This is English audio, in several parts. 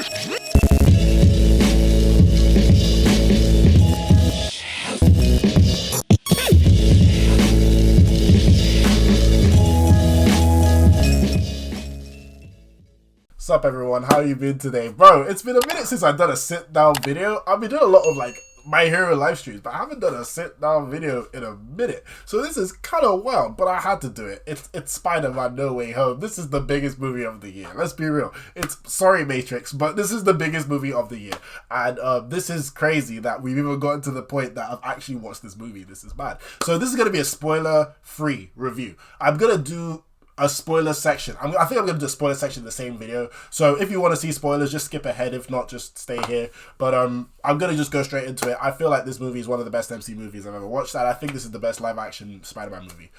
What's up, everyone? How you been today? Bro, it's been a minute since I've done a sit-down video. I've been doing a lot of, like, My Hero live streams, but I haven't done a sit-down video in a minute. So this is kind of wild, but I had to do it. It's Spider-Man No Way Home. This is the biggest movie of the year. Let's be real. Sorry, Matrix, but this is the biggest movie of the year. And this is crazy that we've even gotten to the point that I've actually watched this movie. This is bad. So this is going to be a spoiler-free review. I'm going to do a spoiler section. I think I'm going to do a spoiler section in the same video. So if you want to see spoilers, just skip ahead. If not, just stay here. But I'm going to just go straight into it. I feel like this movie is one of the best MC movies I've ever watched. And I think this is the best live-action Spider-Man movie.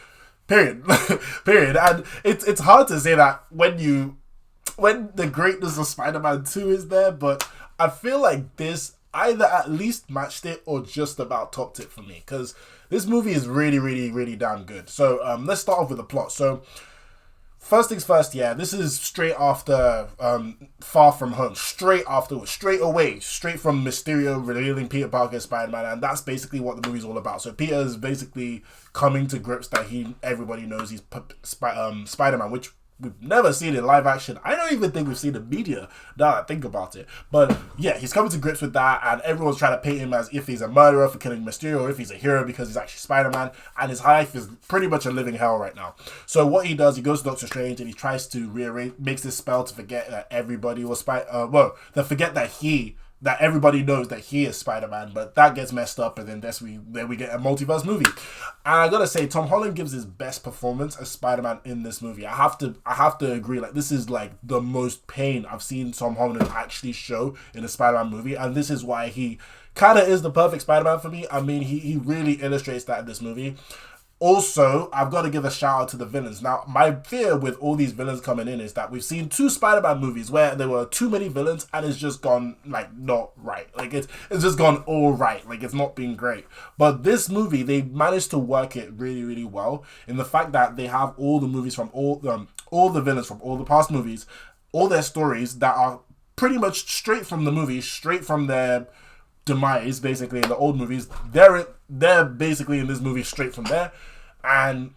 Period. Period. And it's hard to say that when the greatness of Spider-Man 2 is there, but I feel like this either at least matched it or just about topped it for me. Because this movie is really, really, really damn good. So let's start off with the plot. So first things first, yeah, this is straight after Far From Home. Straight afterwards, straight away, straight from Mysterio revealing Peter Parker as Spider-Man, and that's basically what the movie's all about. So Peter is basically coming to grips that everybody knows he's Spider-Man, which we've never seen in live action. I don't even think we've seen in media, now that I think about it. But yeah, he's coming to grips with that, and everyone's trying to paint him as if he's a murderer for killing Mysterio, or if he's a hero because he's actually Spider-Man, and his life is pretty much a living hell right now. So what he does, he goes to Doctor Strange, and he tries to makes this spell to forget that everybody was forget that everybody knows that he is Spider-Man, but that gets messed up, and then we get a multiverse movie. And I gotta say, Tom Holland gives his best performance as Spider-Man in this movie. I have to agree, like, this is like the most pain I've seen Tom Holland actually show in a Spider-Man movie, and this is why he kind of is the perfect Spider-Man for me. I mean, he really illustrates that in this movie. Also, I've got to give a shout out to the villains. Now, my fear with all these villains coming in is that we've seen 2 Spider-Man movies where there were too many villains and it's just gone, like, not right. Like, it's just gone all right. Like, it's not been great. But this movie, they managed to work it really, really well in the fact that they have all the movies from all the villains from all the past movies, all their stories that are pretty much straight from the movie, straight from their demise, basically, in the old movies. They're basically in this movie straight from there, and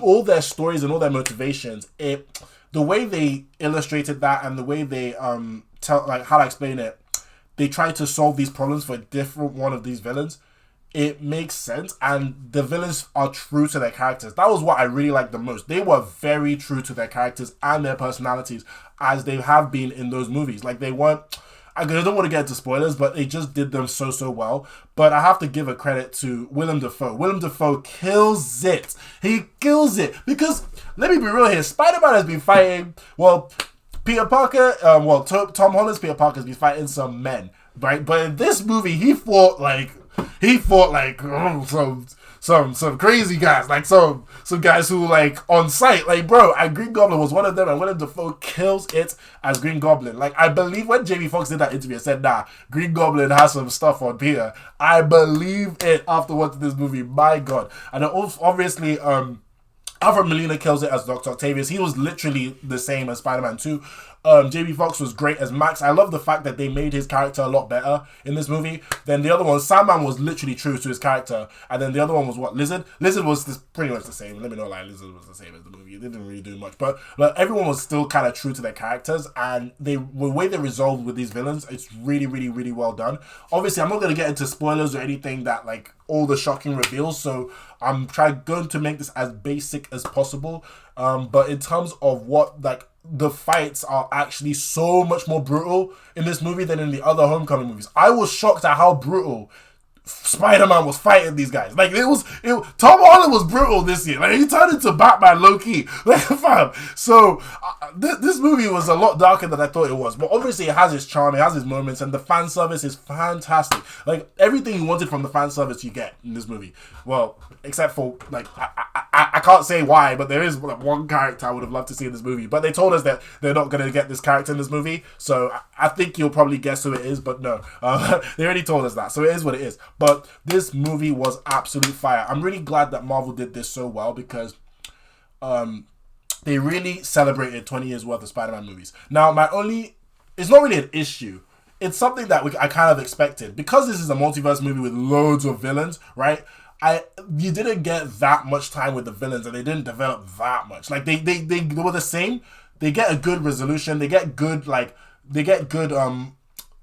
all their stories and all their motivations, the way they illustrated that and the way they tell, like, how to explain it, they try to solve these problems for a different one of these villains. It makes sense, and the villains are true to their characters. That was what I really liked the most. They were very true to their characters and their personalities, as they have been in those movies. Like, they weren't, I don't want to get into spoilers, but they just did them so well. But I have to give a credit to Willem Dafoe. Willem Dafoe kills it. He kills it. Because, let me be real here, Spider-Man has been fighting, well, Peter Parker, Tom Holland's Peter Parker has been fighting some men, right? But in this movie, he fought like some crazy guys, like some guys who, like, on sight, like, bro, and Green Goblin was one of them, and Willem Dafoe kills it as Green Goblin. Like, I believe when Jamie Foxx did that interview and said, nah, Green Goblin has some stuff on Peter, I believe it after watching this movie. My God. And obviously, Alfred Molina kills it as Dr. Octavius. He was literally the same as Spider-Man 2. Jamie Foxx was great as Max. I love the fact that they made his character a lot better in this movie than the other one. Sandman was literally true to his character, and then the other one was what? Lizard? Lizard was pretty much the same. Let me not lie, Lizard was the same as the movie. It didn't really do much, but everyone was still kind of true to their characters, and the way they resolved with these villains, it's really, really, really well done. Obviously, I'm not going to get into spoilers or anything that, like, all the shocking reveals, so I'm going to make this as basic as possible. But in terms of what, like, the fights are actually so much more brutal in this movie than in the other Homecoming movies. I was shocked at how brutal Spider-Man was fighting these guys. Like, Tom Holland was brutal this year. Like, he turned into Batman low-key. Like, fam. So, this movie was a lot darker than I thought it was. But obviously, it has its charm, it has its moments, and the fan service is fantastic. Like, everything you wanted from the fan service you get in this movie. Well, except for, like, I can't say why, but there is, like, one character I would have loved to see in this movie. But they told us that they're not going to get this character in this movie. So, I think you'll probably guess who it is, but no. They already told us that. So, it is what it is. But this movie was absolute fire. I'm really glad that Marvel did this so well, because they really celebrated 20 years worth of Spider-Man movies. Now, my only it's not really an issue. It's something that I kind of expected. Because this is a multiverse movie with loads of villains, right? You didn't get that much time with the villains, and they didn't develop that much. Like they were the same. They get a good resolution. They get good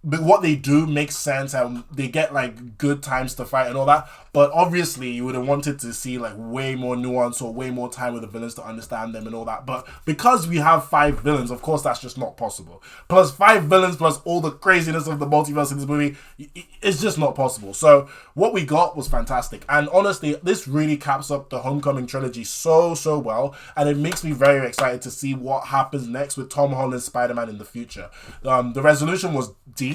but what they do makes sense, and they get like good times to fight and all that. But obviously you would have wanted to see like way more nuance or way more time with the villains to understand them and all that. But because we have 5 villains, of course that's just not possible. Plus 5 villains plus all the craziness of the multiverse in this movie, it's just not possible. So what we got was fantastic, and honestly this really caps up the Homecoming trilogy so well, and it makes me very excited to see what happens next with Tom Holland's Spider-Man in the future. The resolution was deep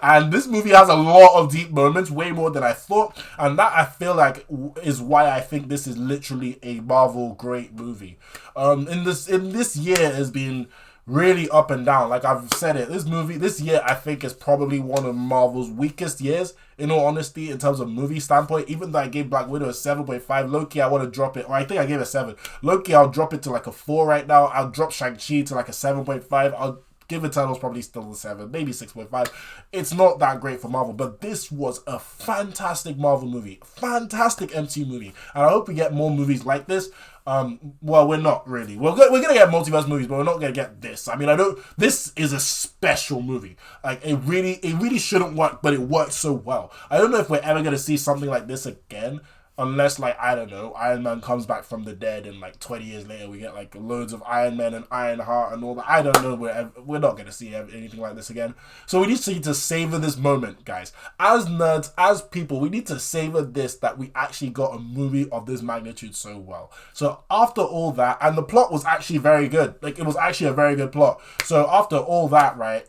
and this movie has a lot of deep moments, way more than I thought, and that I feel like is why I think this is literally a Marvel great movie. In this year has been really up and down. Like I've said it, this year I think is probably one of Marvel's weakest years, in all honesty, in terms of movie standpoint. Even though I gave Black Widow a 7.5, low-key I want to drop it, or I think I gave it a 7. Low-key I'll drop it to like a 4 right now. I'll drop Shang-Chi to like a 7.5. I'll give Eternals probably still a 7, maybe 6.5. It's not that great for Marvel, but this was a fantastic Marvel movie, fantastic MCU movie, and I hope we get more movies like this. Well, we're not really. We're gonna get multiverse movies, but we're not gonna get this. I mean, this is a special movie. Like it really shouldn't work, but it works so well. I don't know if we're ever gonna see something like this again. Unless, like, I don't know, Iron Man comes back from the dead and, like, 20 years later we get, like, loads of Iron Man and Iron Heart and all that. I don't know. We're not going to see anything like this again. So we need to savor this moment, guys. As nerds, as people, we need to savor this, that we actually got a movie of this magnitude so well. So after all that, and the plot was actually very good. Like, it was actually a very good plot. So after all that, right,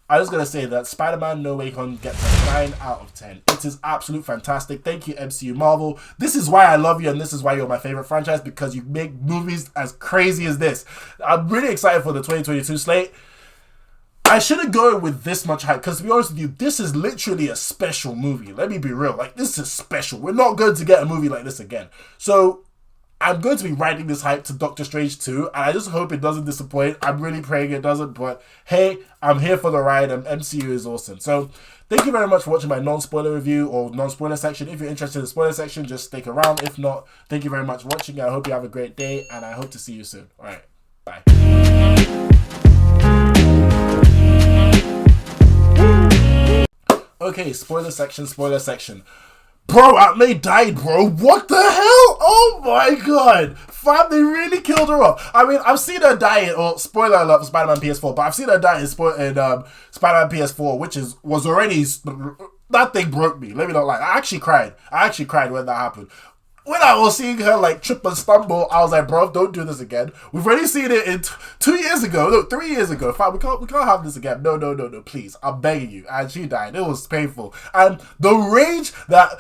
I was going to say that Spider-Man No Way Home gets a 9 out of 10. It is absolute fantastic. Thank you, MCU Marvel. This is why I love you, and this is why you're my favorite franchise, because you make movies as crazy as this. I'm really excited for the 2022 slate. I shouldn't go with this much hype, because to be honest with you, this is literally a special movie. Let me be real. Like, this is special. We're not going to get a movie like this again. So I'm going to be riding this hype to Doctor Strange 2, and I just hope it doesn't disappoint. I'm really praying it doesn't, but hey, I'm here for the ride, and MCU is awesome. So thank you very much for watching my non-spoiler review or non-spoiler section. If you're interested in the spoiler section, just stick around. If not, thank you very much for watching. I hope you have a great day, and I hope to see you soon. All right, bye. Okay, spoiler section. Bro, Aunt May died, bro. What the hell? Oh my god. Fam, they really killed her off. I mean, I've seen her die in, spoiler alert for Spider-Man PS4, but I've seen her die in Spider-Man PS4, which was already, that thing broke me. Let me not lie. I actually cried when that happened. When I was seeing her like trip and stumble, I was like, bro, don't do this again. We've already seen it in 3 years ago. Fine, we can't have this again. No, please. I'm begging you. And she died. It was painful. And the rage that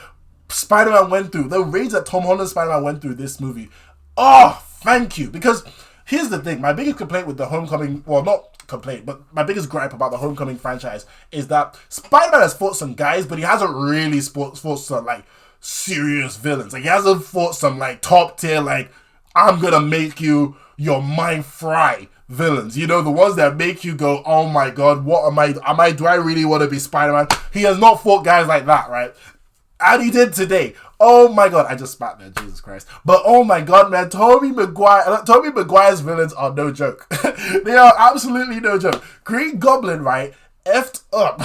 Spider-Man went through, the rage that Tom Holland's Spider-Man went through this movie. Oh, thank you. Because here's the thing. My biggest complaint with the Homecoming, well, not complaint, but my biggest gripe about the Homecoming franchise is that Spider-Man has fought some guys, but he hasn't really fought some, like, serious villains. Like, he hasn't fought some, like, top tier, like, I'm gonna make your mind fry villains. You know, the ones that make you go, oh my god, what do I really want to be Spider-Man? He has not fought guys like that, right? And he did today. Oh my god, I just spat there, Jesus Christ. But oh my god, man, Tobey Maguire's villains are no joke. They are absolutely no joke. Green Goblin, right, effed up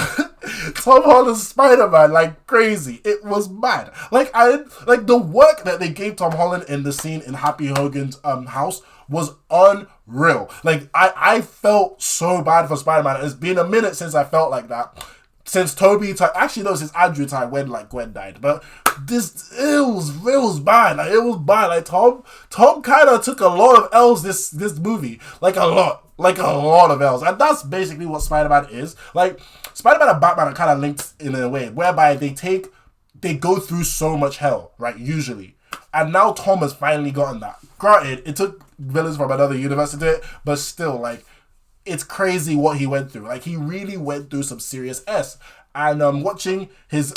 Tom Holland's Spider-Man like crazy. It was mad. Like the work that they gave Tom Holland in the scene in Happy Hogan's house was unreal. Like I felt so bad for Spider-Man. It's been a minute since I felt like that. Since Toby time, actually no, since Andrew time when like Gwen died. But it was bad. Like it was bad. Like Tom kind of took a lot of L's this movie. Like a lot of L's, and that's basically what Spider-Man is. Like Spider-Man and Batman are kind of linked in a way whereby they go through so much hell, right? Usually, and now Tom has finally gotten that. Granted, it took villains from another universe to do it, but still, like, it's crazy what he went through. Like, he really went through some serious S. And watching his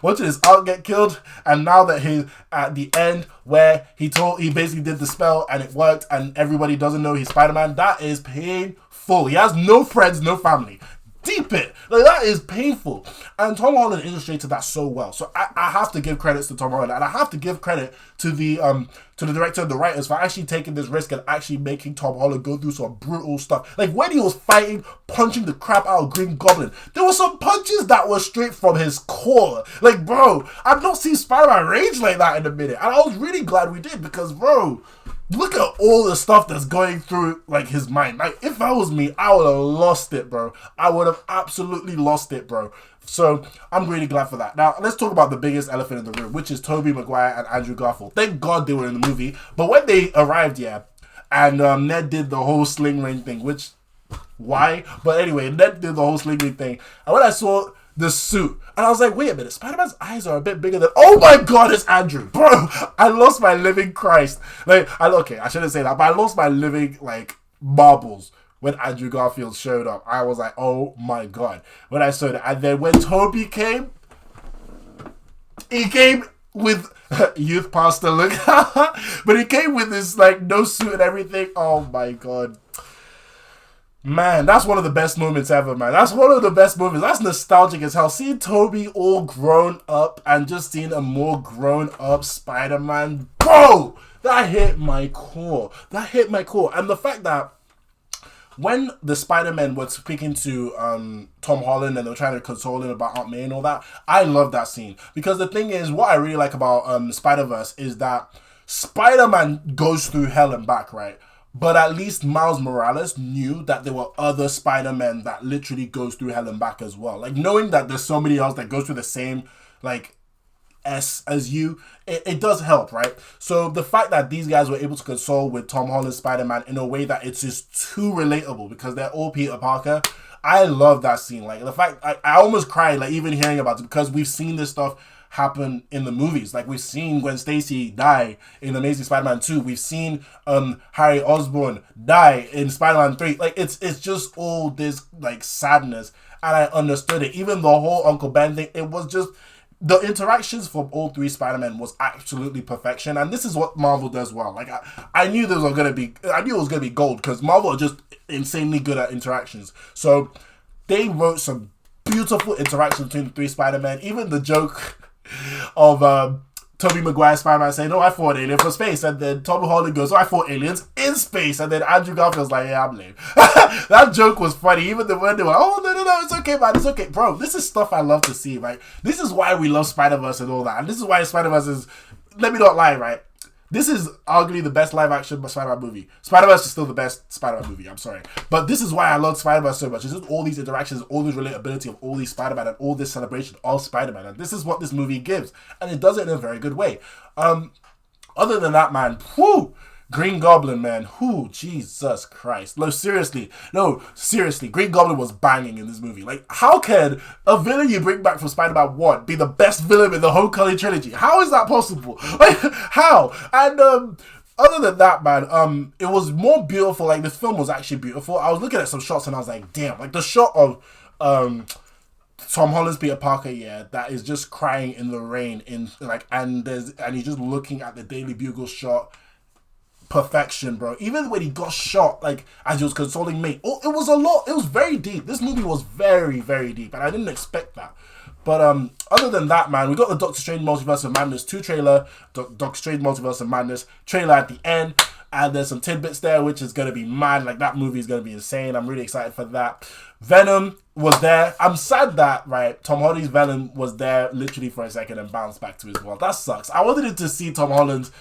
aunt get killed, and now that he's at the end where he basically did the spell and it worked, and everybody doesn't know he's Spider-Man, that is painful. He has no friends, no family. Deep it. Like, that is painful. And Tom Holland illustrated that so well. So I have to give credits to Tom Holland, and I have to give credit to the director and the writers for actually taking this risk and actually making Tom Holland go through some brutal stuff. Like, when he was fighting, punching the crap out of Green Goblin, there were some punches that were straight from his core. Like, bro, I've not seen Spider-Man rage like that in a minute. And I was really glad we did, because, bro, look at all the stuff that's going through, like, his mind. Like, if that was me, I would have lost it, bro. I would have absolutely lost it, bro. So, I'm really glad for that. Now, let's talk about the biggest elephant in the room, which is Tobey Maguire and Andrew Garfield. Thank God they were in the movie. But when they arrived, and Ned did the whole sling ring thing, which, why? But anyway, Ned did the whole sling ring thing. And when I saw the suit, and I was like, wait a minute, Spider-Man's eyes are a bit bigger than, oh my God, it's Andrew. Bro, I lost my living Christ. Like, I shouldn't say that, but I lost my living, like, marbles when Andrew Garfield showed up. I was like, oh my God, when I saw that. And then when Tobey came, he came with youth pastor look, but he came with this, like, no suit and everything. Oh my God. Man, that's one of the best moments ever, man. That's one of the best moments. That's nostalgic as hell. Seeing Tobey all grown up and just seeing a more grown up Spider-Man. Bro, that hit my core. That hit my core. And the fact that when the Spider-Men were speaking to Tom Holland and they were trying to console him about Aunt May and all that, I love that scene. Because the thing is, what I really like about Spider-Verse is that Spider-Man goes through hell and back, right? But at least Miles Morales knew that there were other Spider-Men that literally goes through hell and back as well. Like, knowing that there's somebody else that goes through the same, like, S as you, it does help, right? So the fact that these guys were able to console with Tom Holland's Spider-Man in a way that it's just too relatable because they're all Peter Parker, I love that scene. Like, the fact, I almost cried, like, even hearing about it, because we've seen this stuff happen in the movies. Like, we've seen Gwen Stacy die in Amazing Spider-Man 2. We've seen Harry Osborn die in Spider-Man 3. Like, it's just all this, like, sadness, and I understood it. Even the whole Uncle Ben thing, it was just, the interactions from all three Spider-Men was absolutely perfection, and this is what Marvel does well. Like, I knew it was gonna be gold, because Marvel are just insanely good at interactions. So they wrote some beautiful interactions between the three Spider-Men. Even the joke of Tobey Maguire Spider-Man saying, "Oh, I fought an alien from space," and then Tom Holland goes, "Oh, I fought aliens in space," and then Andrew Garfield's like, "Yeah, I'm lame." That joke was funny. Even when they were, "Oh, no, it's okay, man, it's okay." Bro, this is stuff I love to see, right? This is why we love Spider-Verse and all that, and this is why Spider-Verse is, let me not lie, right? This is arguably the best live-action Spider-Man movie. Spider-Verse is still the best Spider-Man movie, I'm sorry. But this is why I love Spider-Verse so much. It's just all these interactions, all this relatability of all these Spider-Man and all this celebration of Spider-Man. And this is what this movie gives. And it does it in a very good way. Other than that, man, Green Goblin, man, Jesus Christ. No, seriously, Green Goblin was banging in this movie. Like, how can a villain you bring back from Spider-Man 1 be the best villain in the whole Cully trilogy? How is that possible? Like, how? And, other than that, man, it was more beautiful. Like, this film was actually beautiful. I was looking at some shots and I was like, damn, like, the shot of, Tom Holland's Peter Parker, that is just crying in the rain, and he's just looking at the Daily Bugle shot. Perfection, bro. Even when he got shot, like, as he was consoling May, it was a lot. It was very deep. This movie was very, very deep, and I didn't expect that. But other than that, man, we got the Doctor Strange Multiverse of Madness 2 trailer, Doctor Strange Multiverse of Madness trailer at the end, and there's some tidbits there, which is going to be mad. Like, that movie is going to be insane. I'm really excited for that. Venom was there. I'm sad that, right, Tom Hardy's Venom was there literally for a second and bounced back to his world. That sucks. I wanted to see Tom Holland's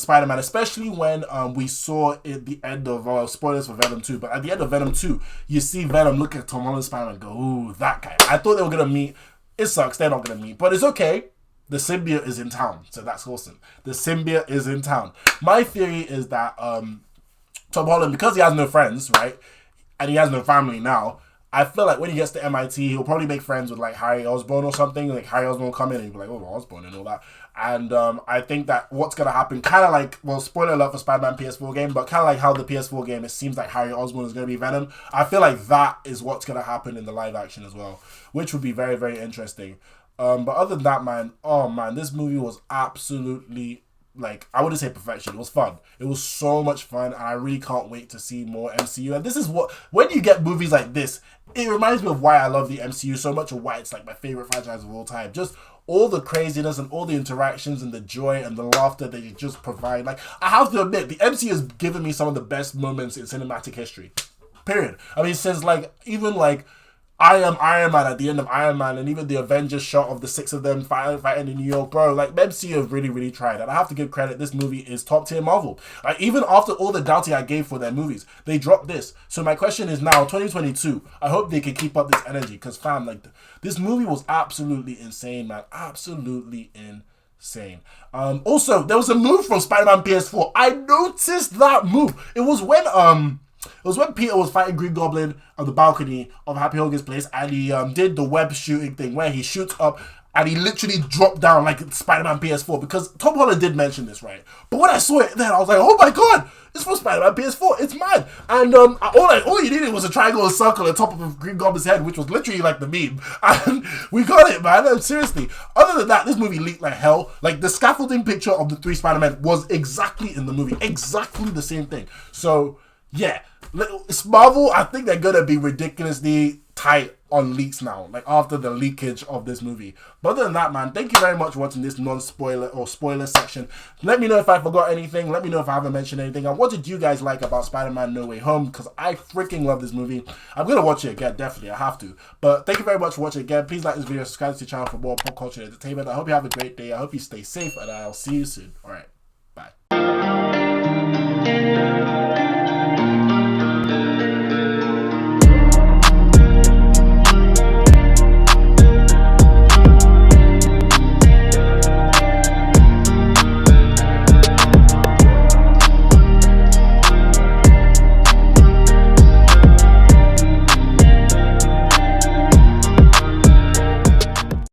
Spider-Man, especially when we saw at the end of, spoilers for Venom 2, but at the end of Venom 2, you see Venom look at Tom Holland's Spider-Man and go, ooh, that guy. I thought they were going to meet. It sucks, they're not going to meet, but it's okay. The symbiote is in town, so that's awesome. The symbiote is in town. My theory is that Tom Holland, because he has no friends, right, and he has no family now, I feel like when he gets to MIT, he'll probably make friends with like Harry Osborn or something. Like Harry Osborn will come in and he'll be like, oh, Osborn and all that. And I think that what's going to happen, kind of like, well, spoiler alert for Spider-Man PS4 game, but kind of like how the PS4 game, it seems like Harry Osborn is going to be Venom. I feel like that is what's going to happen in the live action as well, which would be very, very interesting. But other than that, man, oh man, this movie was absolutely, like, I wouldn't say perfection. It was fun. It was so much fun, and I really can't wait to see more MCU. And this is what, when you get movies like this, it reminds me of why I love the MCU so much, and why it's like my favorite franchise of all time. Just all the craziness and all the interactions and the joy and the laughter that you just provide. Like, I have to admit, the MCU has given me some of the best moments in cinematic history. Period. I mean, since like, even like, I am Iron Man at the end of Iron Man, and even the Avengers shot of the 6 of them fighting in New York, bro. Like, MCU have really, really tried, and I have to give credit. This movie is top tier Marvel. Like, even after all the doubting I gave for their movies, they dropped this. So my question is now, 2022. I hope they can keep up this energy, because fam, like, this movie was absolutely insane, man. Absolutely insane. Also, there was a move from Spider-Man PS4. I noticed that move. It was when Peter was fighting Green Goblin on the balcony of Happy Hogan's place, and he did the web shooting thing where he shoots up and he literally dropped down like Spider-Man PS4, because Tom Holland did mention this, right? But when I saw it then, I was like, oh my god, it's from Spider-Man PS4, it's mad. And all you needed was a triangle or circle on top of Green Goblin's head, which was literally like the meme. And we got it, man. And seriously. Other than that, this movie leaked like hell. Like, the scaffolding picture of the 3 Spider-Men was exactly in the movie. Exactly the same thing. So, yeah. It's Marvel, I think they're gonna be ridiculously tight on leaks now, like after the leakage of this movie. But other than that, man, thank you very much for watching this non-spoiler or spoiler section. Let me know if I forgot anything. Let me know if I haven't mentioned anything. And what did you guys like about Spider-Man No Way Home? Because I freaking love this movie. I'm gonna watch it again, definitely. I have to. But thank you very much for watching again. Please like this video, subscribe to the channel for more pop culture and entertainment. I hope you have a great day. I hope you stay safe, and I'll see you soon. All right.